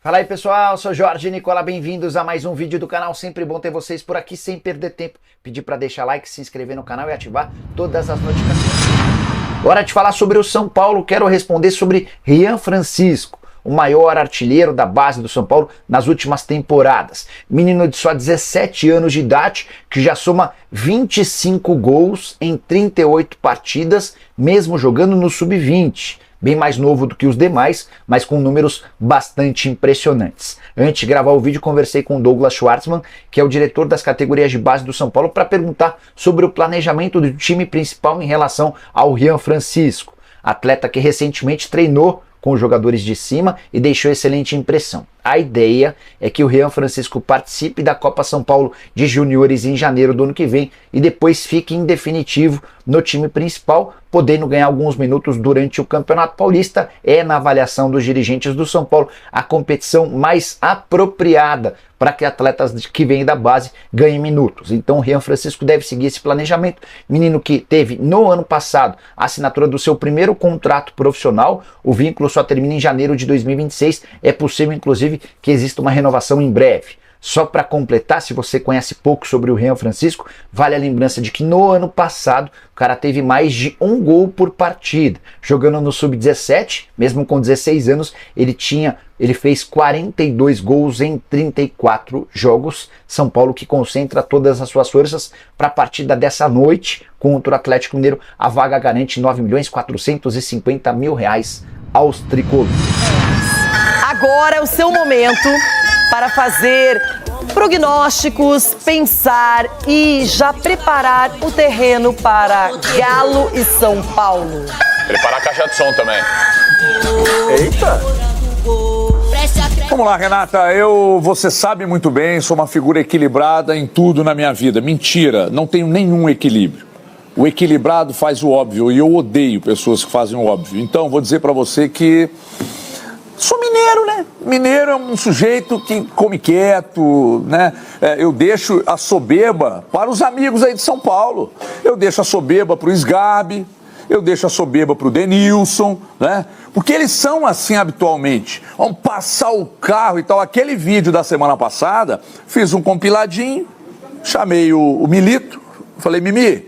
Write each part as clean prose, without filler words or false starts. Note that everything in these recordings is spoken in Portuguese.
Fala aí pessoal, sou Jorge Nicola, bem-vindos a mais um vídeo do canal, sempre bom ter vocês por aqui sem perder tempo. Pedir para deixar like, se inscrever no canal e ativar todas as notificações. Hora de falar sobre o São Paulo, quero responder sobre Rian Francisco, o maior artilheiro da base do São Paulo nas últimas temporadas. Menino de só 17 anos de idade, que já soma 25 gols em 38 partidas, mesmo jogando no Sub-20. Bem mais novo do que os demais, mas com números bastante impressionantes. Antes de gravar o vídeo, conversei com o Douglas Schwartzman, que é o diretor das categorias de base do São Paulo, para perguntar sobre o planejamento do time principal em relação ao Rian Francisco, atleta que recentemente treinou com os jogadores de cima e deixou excelente impressão. A ideia é que o Rian Francisco participe da Copa São Paulo de Juniores em janeiro do ano que vem e depois fique em definitivo no time principal, podendo ganhar alguns minutos durante o Campeonato Paulista. É, na avaliação dos dirigentes do São Paulo, a competição mais apropriada para que atletas que vêm da base ganhem minutos. Então o Rian Francisco deve seguir esse planejamento. Menino que teve no ano passado a assinatura do seu primeiro contrato profissional, o vínculo só termina em janeiro de 2026, é possível inclusive que exista uma renovação em breve. Só para completar, se você conhece pouco sobre o Rian Francisco, vale a lembrança de que no ano passado o cara teve mais de um gol por partida. Jogando no Sub-17, mesmo com 16 anos, ele fez 42 gols em 34 jogos. São Paulo que concentra todas as suas forças para a partida dessa noite contra o Atlético Mineiro. A vaga garante R$ 9.450.000 aos tricolores. Agora é o seu momento para fazer prognósticos, pensar e já preparar o terreno para Galo e São Paulo. Preparar a caixa de som também. Eita! Vamos lá, Renata. Você sabe muito bem, sou uma figura equilibrada em tudo na minha vida. Mentira, não tenho nenhum equilíbrio. O equilibrado faz o óbvio e eu odeio pessoas que fazem o óbvio. Então, vou dizer pra você que sou mineiro, né? Mineiro é um sujeito que come quieto, né? Eu deixo a soberba para os amigos aí de São Paulo. Eu deixo a soberba para o Sgarbi, eu deixo a soberba para o Denilson, né? Porque eles são assim habitualmente. Vão passar o carro e tal. Aquele vídeo da semana passada, fiz um compiladinho, chamei o Milito, falei, Mimi,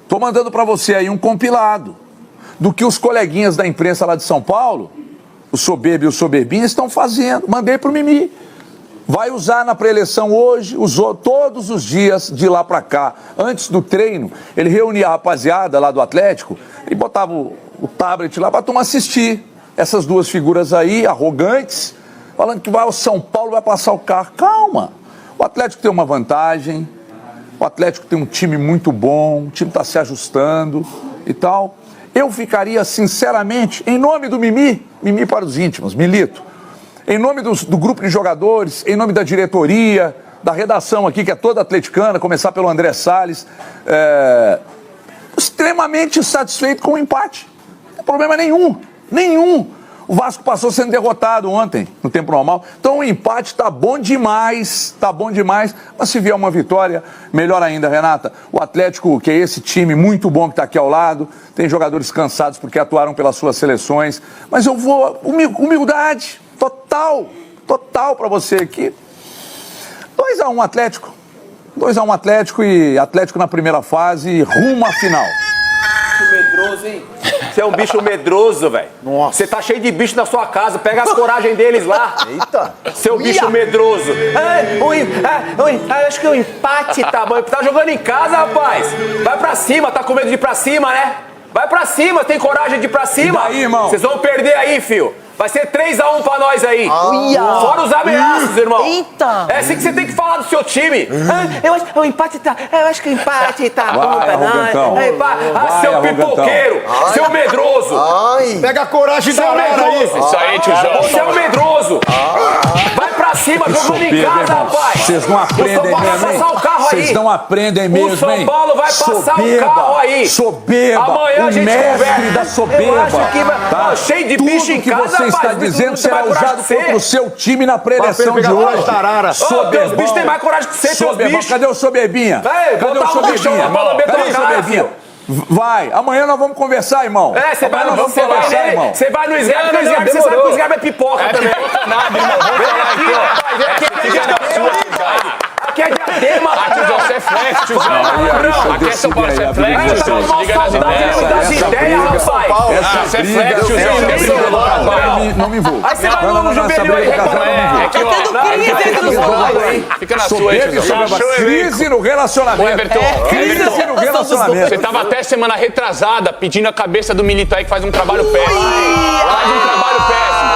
tô mandando para você aí um compilado do que os coleguinhas da imprensa lá de São Paulo, o Soberbo e o Soberbinha, estão fazendo. Mandei pro Mimi. Vai usar na pré-eleição hoje, usou todos os dias de lá pra cá. Antes do treino, ele reunia a rapaziada lá do Atlético e botava o tablet lá pra turma assistir. Essas duas figuras aí, arrogantes, falando que o São Paulo vai passar o carro. Calma! O Atlético tem uma vantagem, o Atlético tem um time muito bom, o time tá se ajustando e tal. Eu ficaria, sinceramente, em nome do Mimi para os íntimos, Milito, em nome do grupo de jogadores, em nome da diretoria, da redação aqui, que é toda atleticana, começar pelo André Salles, extremamente satisfeito com o empate. Não tem problema nenhum. O Vasco passou sendo derrotado ontem, no tempo normal. Então o empate tá bom demais. Mas se vier uma vitória, melhor ainda, Renata. O Atlético, que é esse time muito bom que tá aqui ao lado, tem jogadores cansados porque atuaram pelas suas seleções. Mas eu vou, humildade, total pra você aqui. 2-1 Atlético. 2-1 Atlético e Atlético na primeira fase, rumo à final. Medroso, hein? Você é um bicho medroso, velho. Nossa. Você tá cheio de bicho na sua casa, pega as coragens deles lá. Eita! Seu bicho medroso. Acho que o empate tá bom. Tá jogando em casa, rapaz. Vai pra cima, tá com medo de ir pra cima, né? Vai pra cima, tem coragem de ir pra cima? E daí, irmão? Vocês vão perder aí, fio. Vai ser 3-1 pra nós aí. Fora os ameaços, irmão. Eita! É assim que você tem que falar do seu time. Eu acho que o empate tá bom pra nós. Seu pipoqueiro, seu medroso. Pega a coragem da medroso. aí. Isso aí, tiozão. Você é um medroso. Vai pra cima, jogando em casa, rapaz. Vocês não aprendem mesmo, hein? Vocês não aprendem mesmo, hein? O São Paulo vai passar o carro aí. Soberba. Amanhã a gente mestre da soberba. Eu acho que cheio de bicho em casa, você está dizendo será usado contra o seu time na pré-eleição de hoje. Teus bichos têm mais coragem que você, teus bichos. Cadê o Soberbinha? Cadê o Soberbinha? Cadê o Soberbinha? Vai, amanhã nós vamos conversar, irmão. Você vai no Sgarbi, você sabe que o Sgarbi é pipoca também. Não pipoca nada, irmão. Aqui é diadema, Tiozão, você é flex, tiozão. Aqui é São Paulo, você é flex, Essa tiozão. Diga nas ideias. Você é flex, tiozão. Não me envolvo. Aí você vai no juvenil e reclama. Tá tendo crise entre os dois. Fica na sua aí, tiozão. Crise no relacionamento. Ô, Everton, Crise no relacionamento. você tava até semana retrasada pedindo a cabeça do Milito aí que faz um trabalho péssimo. Faz um trabalho péssimo.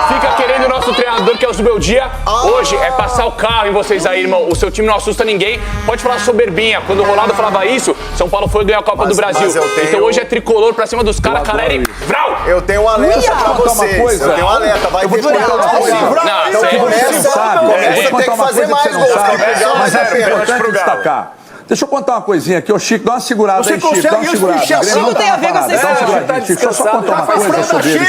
Fica querendo o nosso treinador, que é o Zubeldia. Hoje é passar o carro em vocês aí, irmão. O seu time não assusta ninguém. Pode falar soberbinha. Quando o Ronaldo falava isso, São Paulo foi ganhar a Copa do Brasil. Então hoje é tricolor pra cima dos caras, Caleri. Vrau! Eu tenho um alerta pra vocês. Eu tenho um alerta. Vai ter Você tem que fazer mais gols. Mas é importante destacar. Deixa eu contar uma coisinha aqui, ô Chico, dá uma segurada aí, Chico, dá uma segurada. Chico tem a ver com essa história. Deixa eu só contar uma coisa sobre ele,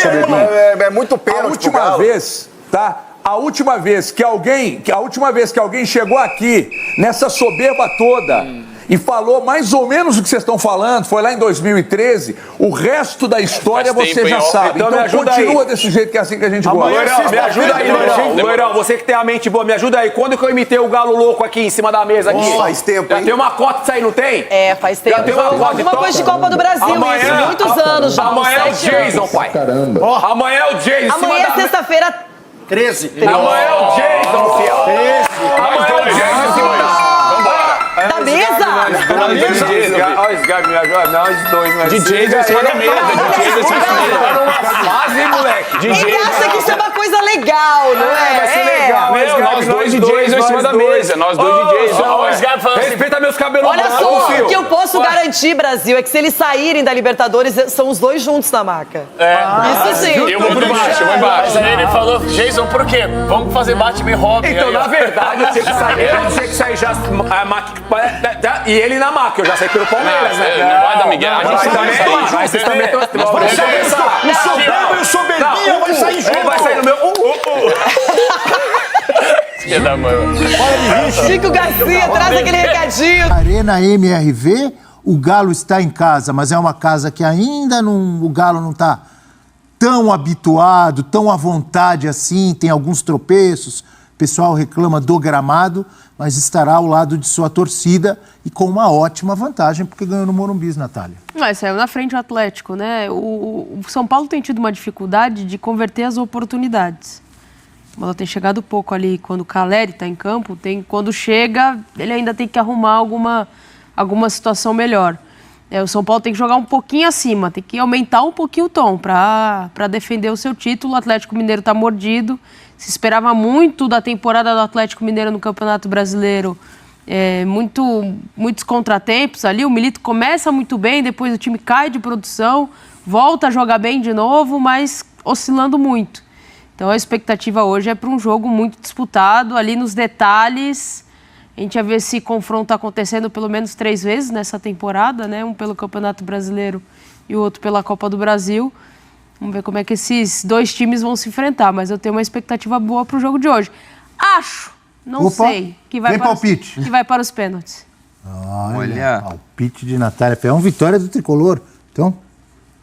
É muito pênalti. A última vez, tá? A última vez que alguém chegou aqui, nessa soberba toda, e falou mais ou menos o que vocês estão falando, foi lá em 2013, o resto da história você já sabe. Então continua desse jeito, que é assim que a gente gosta. Loirão, me ajuda aí, Loirão. Você que tem a mente boa, me ajuda aí. Quando que eu imitei o galo louco aqui em cima da mesa? Aqui? Faz tempo, Já hein? tem uma cota disso aí, não tem? É, faz tempo. Já tem uma cota. Alguma coisa de Copa do Brasil, isso. Muitos anos já. Amanhã é o Jason, pai. Caramba. Amanhã é o Jason. Amanhã é sexta-feira. 13. Amanhã é o Jason, fiel. Amanhã é o Jason, Da mesa? Olha esse Gabi, me ajuda. Nós dois, né? DJ em cima da mesa. DJ em cima da mesa. Quase, moleque. Ele acha que isso é uma coisa legal, não é? Vai ser legal. Meu, nós dois DJs em cima da mesa. Nós dois DJs. Olha os Gabi falando assim. Respeita meus cabelos. Olha só, o que eu posso garantir, Brasil, é que se eles saírem da Libertadores, são os dois juntos na maca. Isso sim. Eu vou embaixo, eu vou embaixo. Mas aí ele falou, Jason, por quê? Vamos fazer Batman e Robin. Então, aí, na ó. verdade, eu tinha que sair já e ele na maca, eu já saí pelo Palmeiras, né? Não vai dar Miguel. A gente Vocês também estão... O soberbo e o soberbinha vai sair junto. Ele vai sair no meu... Filha da mãe. Chico Garcia, traz aquele recadinho. Arena MRV, o Galo está em casa, mas é uma casa que ainda não, o Galo não está tão habituado, tão à vontade assim, tem alguns tropeços, o pessoal reclama do gramado, mas estará ao lado de sua torcida e com uma ótima vantagem, porque ganhou no Morumbi, Natália. Mas saiu na frente o Atlético, né? O São Paulo tem tido uma dificuldade de converter as oportunidades. A bola tem chegado pouco ali quando o Caleri está em campo, quando chega, ele ainda tem que arrumar alguma situação melhor. O São Paulo tem que jogar um pouquinho acima, tem que aumentar um pouquinho o tom para defender o seu título. O Atlético Mineiro está mordido, se esperava muito da temporada do Atlético Mineiro no Campeonato Brasileiro, muitos contratempos ali. O Milito começa muito bem, depois o time cai de produção, volta a jogar bem de novo, mas oscilando muito. Então a expectativa hoje é para um jogo muito disputado, ali nos detalhes. A gente vai ver esse confronto acontecendo pelo menos 3 vezes nessa temporada, né? Um pelo Campeonato Brasileiro e o outro pela Copa do Brasil. Vamos ver como é que esses dois times vão se enfrentar, mas eu tenho uma expectativa boa para o jogo de hoje. Acho, não sei, que vai para os pênaltis. Olha, palpite de Natália Ferrão, vitória do Tricolor. Então?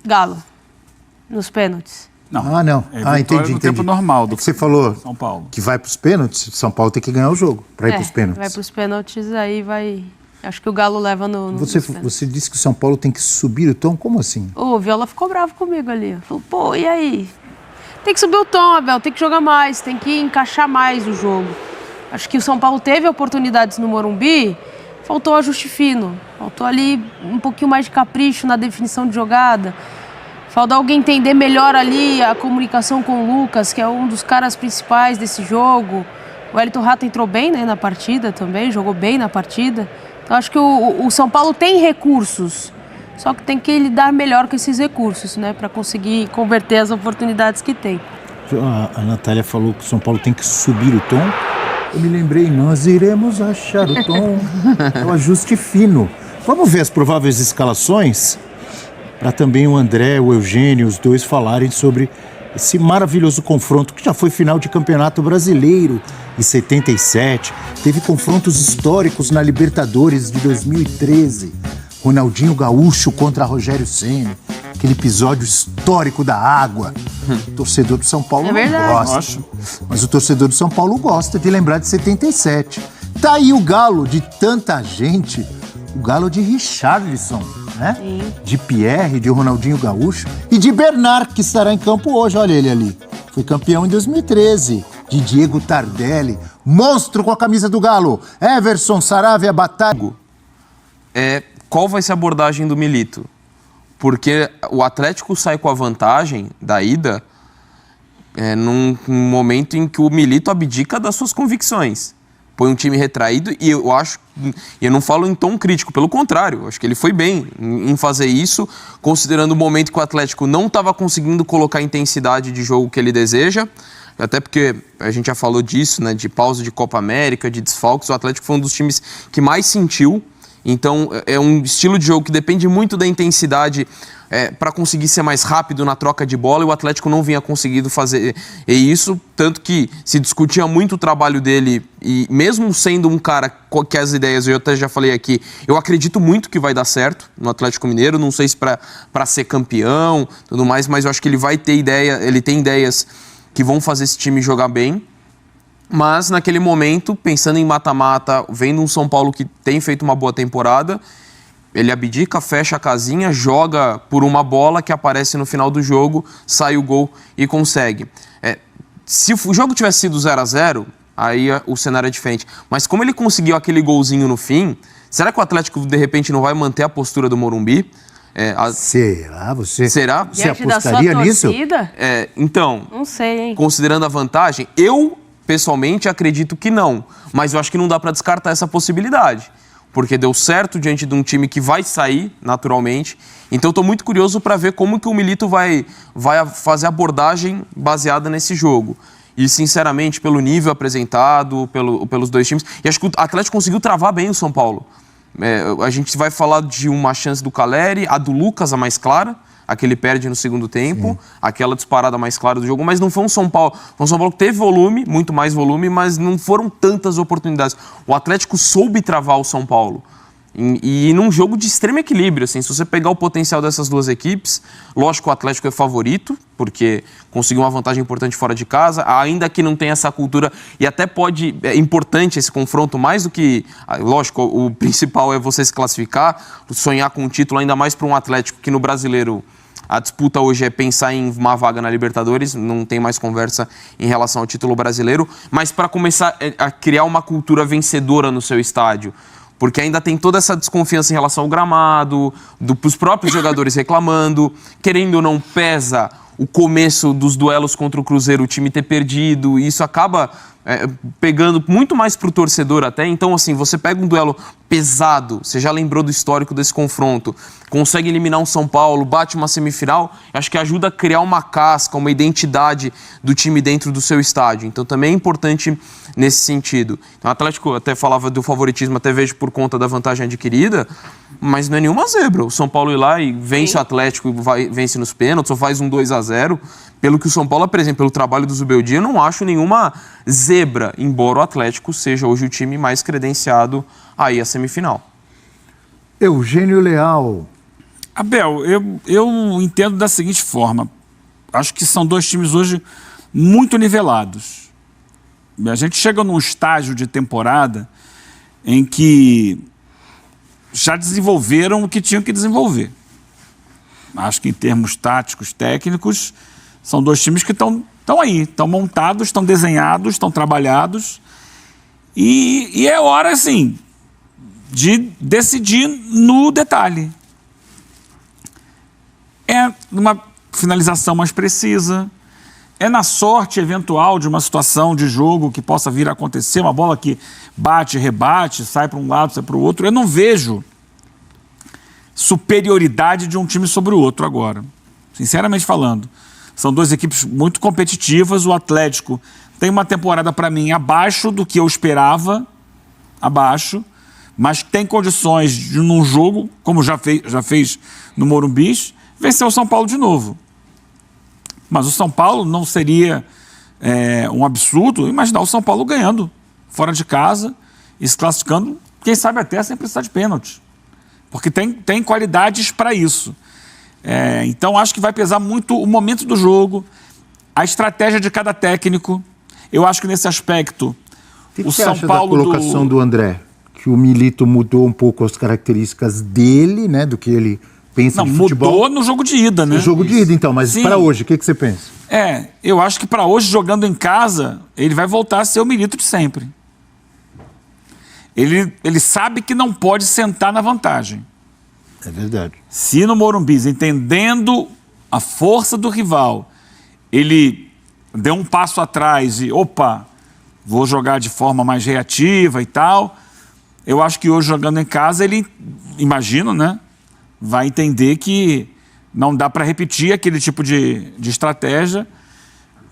Galo, nos pênaltis. Não. Não. Entendi. Tempo normal do você falou São Paulo. Que vai para os pênaltis. São Paulo tem que ganhar o jogo para ir para os pênaltis. Vai para os pênaltis, aí vai. Acho que o Galo leva no. Você disse que o São Paulo tem que subir o tom? Como assim? O Viola ficou bravo comigo ali. Falou, pô, e aí? Tem que subir o tom, Abel, tem que jogar mais, tem que encaixar mais o jogo. Acho que o São Paulo teve oportunidades no Morumbi, faltou ajuste fino. Faltou ali um pouquinho mais de capricho na definição de jogada. Falta alguém entender melhor ali a comunicação com o Lucas, que é um dos caras principais desse jogo. O Wellington Rato entrou bem, né, na partida também, jogou bem na partida. Então acho que o São Paulo tem recursos, só que tem que lidar melhor com esses recursos, né, para conseguir converter as oportunidades que tem. A Natália falou que o São Paulo tem que subir o tom. Eu me lembrei, nós iremos achar o tom. É o ajuste fino. Vamos ver as prováveis escalações? Para também o André, o Eugênio, os dois falarem sobre esse maravilhoso confronto que já foi final de Campeonato Brasileiro em 77. Teve confrontos históricos na Libertadores de 2013. Ronaldinho Gaúcho contra Rogério Ceni. Aquele episódio histórico da água. O torcedor do São Paulo não verdade. gosta. Mas o torcedor do São Paulo gosta de lembrar de 77. Tá aí o galo de tanta gente, o galo de Richarlison, né? Sim. De Pierre, de Ronaldinho Gaúcho e de Bernard, que estará em campo hoje. Olha ele ali. Foi campeão em 2013. De Diego Tardelli, monstro com a camisa do Galo. Everson, Saravia, Batalha. Qual vai ser a abordagem do Milito? Porque o Atlético sai com a vantagem da ida num momento em que o Milito abdica das suas convicções. Põe um time retraído e eu não falo em tom crítico, pelo contrário, acho que ele foi bem em fazer isso, considerando o momento que o Atlético não estava conseguindo colocar a intensidade de jogo que ele deseja, até porque a gente já falou disso, né, de pausa de Copa América, de desfalques, o Atlético foi um dos times que mais sentiu. Então, é um estilo de jogo que depende muito da intensidade para conseguir ser mais rápido na troca de bola, e o Atlético não vinha conseguindo fazer isso, tanto que se discutia muito o trabalho dele, e mesmo sendo um cara que as ideias, eu até já falei aqui, eu acredito muito que vai dar certo no Atlético Mineiro, não sei se para ser campeão, tudo mais, mas eu acho que ele vai ter ele tem ideias que vão fazer esse time jogar bem. Mas, naquele momento, pensando em mata-mata, vendo um São Paulo que tem feito uma boa temporada, ele abdica, fecha a casinha, joga por uma bola que aparece no final do jogo, sai o gol e consegue. Se o jogo tivesse sido 0-0, aí o cenário é diferente. Mas como ele conseguiu aquele golzinho no fim, será que o Atlético, de repente, não vai manter a postura do Morumbi? Será? Você Diante da apostaria sua nisso? torcida? Então, Não sei, hein? considerando a vantagem, eu pessoalmente acredito que não, mas eu acho que não dá para descartar essa possibilidade, porque deu certo diante de um time que vai sair naturalmente. Então eu estou muito curioso para ver como que o Milito vai fazer a abordagem baseada nesse jogo. E sinceramente, pelo nível apresentado, pelos dois times, e acho que o Atlético conseguiu travar bem o São Paulo. A gente vai falar de uma chance do Caleri, a do Lucas, a mais clara, a que ele perde no segundo tempo, sim, aquela disparada mais clara do jogo, mas não foi um São Paulo. Foi um São Paulo que teve volume, muito mais volume, mas não foram tantas oportunidades. O Atlético soube travar o São Paulo. E num jogo de extremo equilíbrio, assim, se você pegar o potencial dessas duas equipes, lógico que o Atlético é favorito, porque conseguiu uma vantagem importante fora de casa, ainda que não tenha essa cultura, e até é importante esse confronto, mais do que, lógico, o principal é você se classificar, sonhar com um título, ainda mais para um Atlético que no Brasileiro a disputa hoje é pensar em uma vaga na Libertadores, não tem mais conversa em relação ao título brasileiro, mas para começar a criar uma cultura vencedora no seu estádio, porque ainda tem toda essa desconfiança em relação ao gramado, dos próprios jogadores reclamando, querendo ou não pesa o começo dos duelos contra o Cruzeiro, o time ter perdido, e isso acaba pegando muito mais pro torcedor até. Então, assim, você pega um duelo pesado, você já lembrou do histórico desse confronto, consegue eliminar um São Paulo, bate uma semifinal, acho que ajuda a criar uma casca, uma identidade do time dentro do seu estádio. Então, também é importante nesse sentido. Então, o Atlético até falava do favoritismo, até vejo por conta da vantagem adquirida, mas não é nenhuma zebra. O São Paulo ir lá e vence o Atlético e vence nos pênaltis, ou faz um 2-0. Pelo que o São Paulo apresenta, pelo trabalho do Zubeldia, eu não acho nenhuma zebra, embora o Atlético seja hoje o time mais credenciado aí à semifinal. Eugênio Leal. Abel, eu entendo da seguinte forma. Acho que são dois times hoje muito nivelados. A gente chega num estágio de temporada em que já desenvolveram o que tinham que desenvolver. Acho que em termos táticos, técnicos, são dois times que estão aí, estão montados, estão desenhados, estão trabalhados. E é hora, assim, de decidir no detalhe. É numa finalização mais precisa, é na sorte eventual de uma situação de jogo que possa vir a acontecer, uma bola que bate, rebate, sai para um lado, sai para o outro. Eu não vejo superioridade de um time sobre o outro agora, sinceramente falando. São duas equipes muito competitivas. O Atlético tem uma temporada, para mim, abaixo do que eu esperava, abaixo, mas tem condições de, num jogo, como já fez no Morumbi, vencer o São Paulo de novo. Mas o São Paulo não seria um absurdo imaginar o São Paulo ganhando fora de casa e se classificando, quem sabe até sem precisar de pênalti. Porque tem qualidades para isso. Então acho que vai pesar muito o momento do jogo. a estratégia de cada técnico. Eu acho que nesse aspecto, O que o você São acha Paulo da colocação do André? Que o Milito mudou um pouco as características dele, né? Do que ele pensa Não, de futebol. mudou no jogo de ida, né? No jogo de ida, então. Mas Sim. para hoje, o que você pensa? Eu acho que para hoje, jogando em casa, ele vai voltar a ser o Milito de sempre. Ele sabe que não pode sentar na vantagem. É verdade. Se no Morumbi, entendendo a força do rival, ele deu um passo atrás e, vou jogar de forma mais reativa e tal, eu acho que hoje, jogando em casa, ele, imagino, né, vai entender que não dá para repetir aquele tipo de estratégia,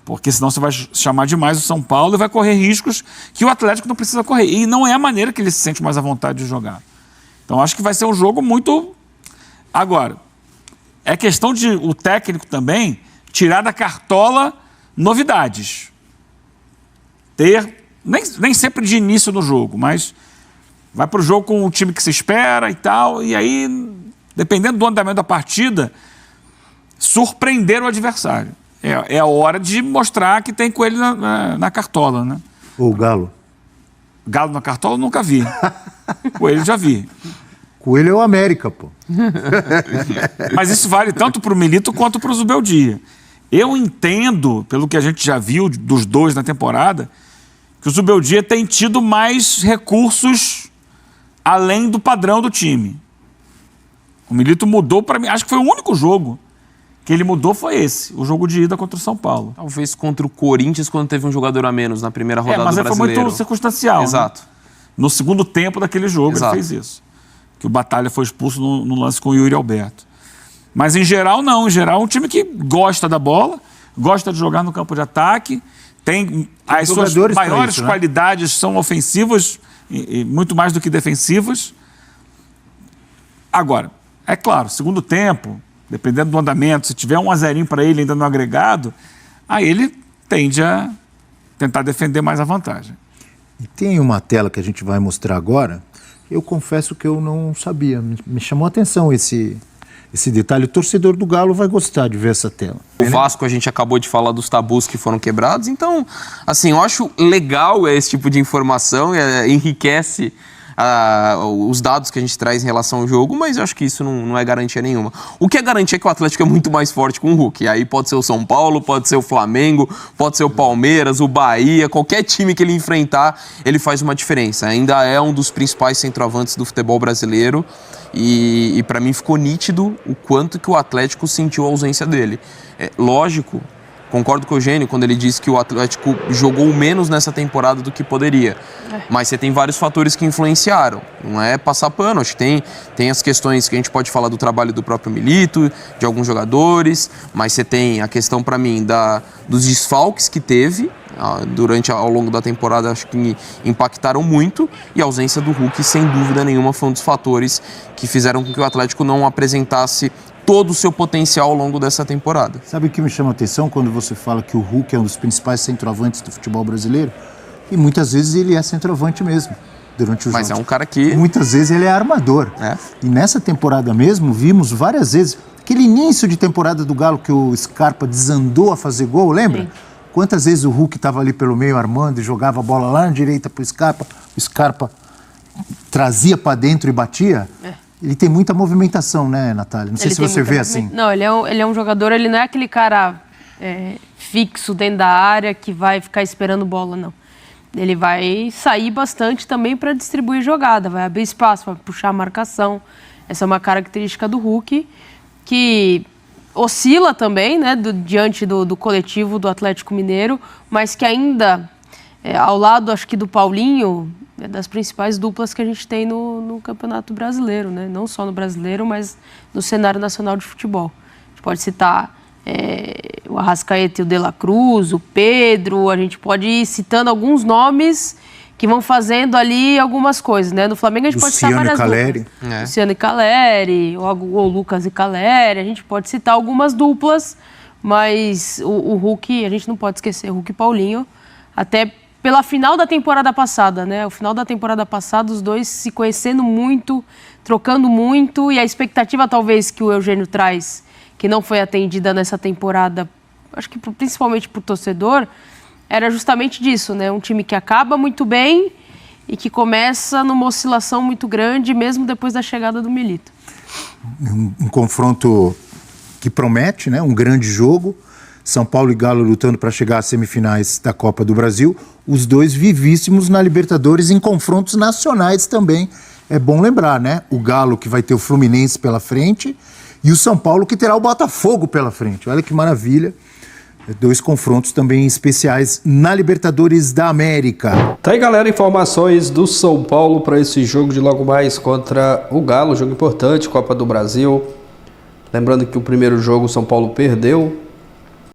porque senão você vai chamar demais o São Paulo e vai correr riscos que o Atlético não precisa correr. E não é a maneira que ele se sente mais à vontade de jogar. Então, acho que vai ser um jogo muito... Agora, é questão de o técnico também tirar da cartola novidades. Nem sempre de início no jogo, mas vai para o jogo com o time que se espera e tal, e aí, dependendo do andamento da partida, surpreender o adversário. É a hora de mostrar que tem coelho na cartola, né? Ou o Galo? Galo na cartola eu nunca vi. Coelho já vi. Coelho é o América, pô. Mas isso vale tanto para o Milito quanto para o Zubeldia. Eu entendo, pelo que a gente já viu dos dois na temporada, que o Zubeldia tem tido mais recursos além do padrão do time. O Milito mudou para mim, acho que foi o único jogo que ele mudou foi esse, o jogo de ida contra o São Paulo. Talvez contra o Corinthians, quando teve um jogador a menos na primeira rodada do mas Brasileiro. foi muito circunstancial. Exato. Né? No segundo tempo daquele jogo ele fez isso. Que o Batalha foi expulso no lance com o Yuri Alberto. Mas em geral não, em geral é um time que gosta da bola, gosta de jogar no campo de ataque, tem as suas maiores isso, né? qualidades são ofensivas e muito mais do que defensivas. Agora, é claro, segundo tempo, dependendo do andamento, se tiver 1-0 para ele ainda no agregado, aí ele tende a tentar defender mais a vantagem. E tem uma tela que a gente vai mostrar agora, eu confesso que eu não sabia, me chamou a atenção esse detalhe. O torcedor do Galo vai gostar de ver essa tela. O Vasco, a gente acabou de falar dos tabus que foram quebrados, então, assim, eu acho legal esse tipo de informação, enriquece os dados que a gente traz em relação ao jogo, mas eu acho que isso não é garantia nenhuma. O que é garantia é que o Atlético é muito mais forte com o Hulk. E aí pode ser o São Paulo, pode ser o Flamengo, pode ser o Palmeiras, o Bahia, qualquer time que ele enfrentar, ele faz uma diferença. Ainda é um dos principais centroavantes do futebol brasileiro e para mim ficou nítido o quanto que o Atlético sentiu a ausência dele. Lógico, concordo com o Eugênio quando ele disse que o Atlético jogou menos nessa temporada do que poderia. Mas você tem vários fatores que influenciaram. Não é passar pano. Acho que tem as questões que a gente pode falar do trabalho do próprio Milito, de alguns jogadores, mas você tem a questão, para mim, dos desfalques que teve ao longo da temporada, acho que impactaram muito, e a ausência do Hulk, sem dúvida nenhuma, foi um dos fatores que fizeram com que o Atlético não apresentasse todo o seu potencial ao longo dessa temporada. Sabe o que me chama a atenção quando você fala que o Hulk é um dos principais centroavantes do futebol brasileiro? E muitas vezes ele é centroavante mesmo, durante os jogos. Mas é um cara que... Muitas vezes ele é armador. E nessa temporada mesmo, vimos várias vezes, aquele início de temporada do Galo que o Scarpa desandou a fazer gol, lembra? Sim. Quantas vezes o Hulk estava ali pelo meio armando e jogava a bola lá na direita para o Scarpa trazia para dentro e batia? Ele tem muita movimentação, né, Natália? Não sei se você vê assim. Não, ele é um jogador, ele não é aquele cara fixo dentro da área que vai ficar esperando bola, não. Ele vai sair bastante também para distribuir jogada, vai abrir espaço, vai puxar a marcação. Essa é uma característica do Hulk, que oscila também, né, diante do coletivo do Atlético Mineiro, mas que ainda, ao lado, acho que do Paulinho, é das principais duplas que a gente tem no Campeonato Brasileiro, né? Não só no Brasileiro, mas no cenário nacional de futebol. A gente pode citar o Arrascaeta e o De La Cruz, o Pedro, a gente pode ir citando alguns nomes que vão fazendo ali algumas coisas, né? No Flamengo a gente pode citar várias duplas. Luciano e Caleri, ou Lucas e Caleri, a gente pode citar algumas duplas, mas o Hulk, a gente não pode esquecer, o Hulk e Paulinho, até pela final da temporada passada, né? O final da temporada passada, os dois se conhecendo muito, trocando muito, e a expectativa talvez que o Eugênio traz, que não foi atendida nessa temporada acho que principalmente pro torcedor, era justamente disso, né? Um time que acaba muito bem e que começa numa oscilação muito grande, mesmo depois da chegada do Milito. Um confronto que promete, né? Um grande jogo. São Paulo e Galo lutando para chegar às semifinais da Copa do Brasil. Os dois vivíssimos na Libertadores em confrontos nacionais também. É bom lembrar, né? O Galo que vai ter o Fluminense pela frente e o São Paulo que terá o Botafogo pela frente. Olha que maravilha. Dois confrontos também especiais na Libertadores da América. Tá aí, galera, informações do São Paulo para esse jogo de logo mais contra o Galo. Jogo importante, Copa do Brasil. Lembrando que o primeiro jogo o São Paulo perdeu